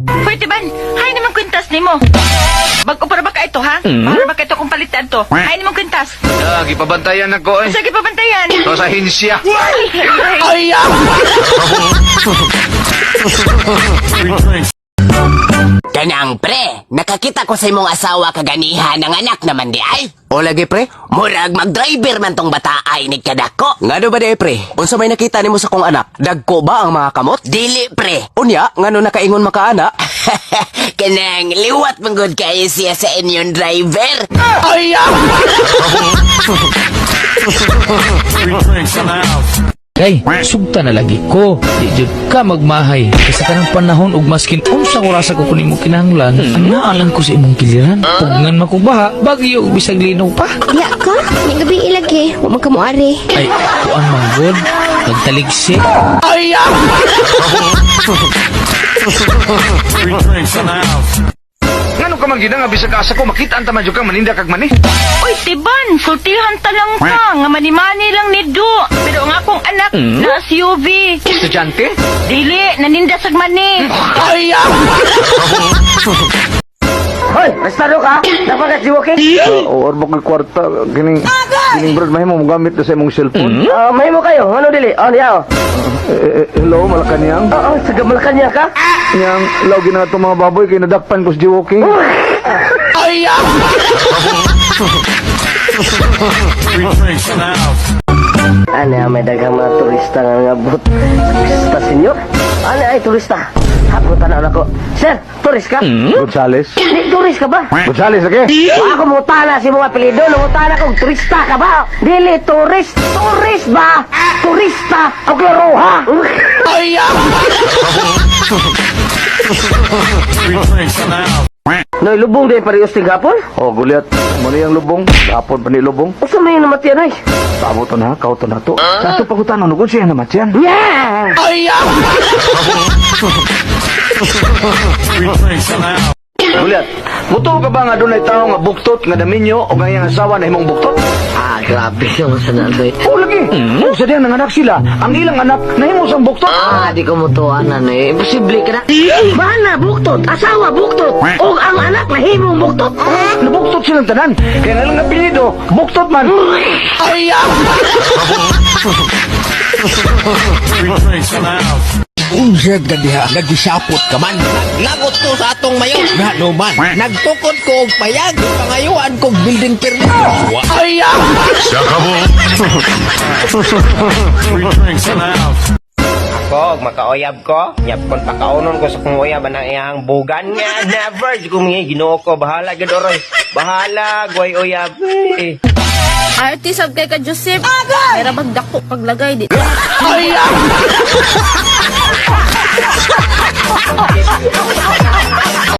Hoy, Tiban, hay naman kwintas ni mo. Bago para ba ka ito, ha? Para ba ka ito kung palitan to? Hay naman kwintas. Gipabantayan ako eh. Sige, pabantayan. O sa hinsya. Ay, Kanang pre, nakakita ko sa imong asawa kaganihan ng anak naman di ay. O lagi pre? Murag mag-driver man tong bata ay ni kadako. Ngano ba di pre? Unsa may nakita nimo sa kong anak? Dagko ba ang mga kamot? Dili pre. Unya, ngano nakaingon makaana? Kanang liwat manggod kayo siya sa inyong driver. Ay! Kay, sugta na lagi ko. Di jud ka magmahay. Kasi kanang panahon ug maskin unsa orasa ko kunin mo kinahanglan, anaalan ko sa imong kiliran. Tugngan makubaha, bagyo ug bisag linaw pa. Ya ka? May gabi ilagi. Huwag magkamuari. Ay, kuan manggod. Nagtaligsi. Ay! Ngano ka man gina nga bisag asa ko makita ang tamadyo kang maninda kag mani. Uy, Tiban, sultihan talang ka. Nga mani-mani lang ni Do. Pero ang akong anak, na SUV. Estudyante? Dili, naninda sag mani. Ay! Hoy, restado ka? Dapat si Woki? O orbok ng kwarta. Gining brad mahimo mo gamit sa imong cellphone. May mo kayo. Ano dili? Niya. Hello, Malacanang. Oo, sa Malacanang ka? Yang lagi na itong mga baboy kay nadakpan ko si Jiwoking. Ay! Ano, may dagang mga turista nga ngabot sa sinyo? Ano ay turista? Ako tanaw ko. Sir, turist ka? Gonzales. Di turist ka ba? Gonzales, lagi. Ako mutana si mga apelido, mutana kong turista ka ba? Dili turist, turist ba? Turista, o klaroha. Ay! Noy, lubong din parehas tigapon? Oh, guliat. Mali ang lubong. Hapon pa ni lubong. Usa may namatiyan ay? Tabo to na, kauto na to. Sa ito pagutan, ano kung siya namatyan? Yeah! Ay! Guliat, muto ka ba nga doon ay tao nga buktot, nga daminyo, o nga iyang asawa na himong buktot? Grabe naman sa nandoy. Oo, lagi. Kung sa diyan nanganak sila, ang ilang anak na himong sang buktot. Di ko mutuanan eh. Imposible ka na. Bana, buktot. Asawa, buktot. O ang anak na himong buktot. Nabuktot silang tanan. Kaya nga lang apelido, buktot man. Ay! Unsa ka diha? Nagisapot ka man. Naglagot ko sa atong mayo. Ngano man. Nagtukod ko og payag. Pangayuan kog building permit. Ay! Ako, makaoyab ko. Yapon pakaunon ko sa kong oyab ang iyang bugan nga. Never. Di ko mga ginoo ko. Bahala, gadoroy. Bahala, guay oyab. Artist of kay ka Joseph. Pero magdako paglagay di. Ay!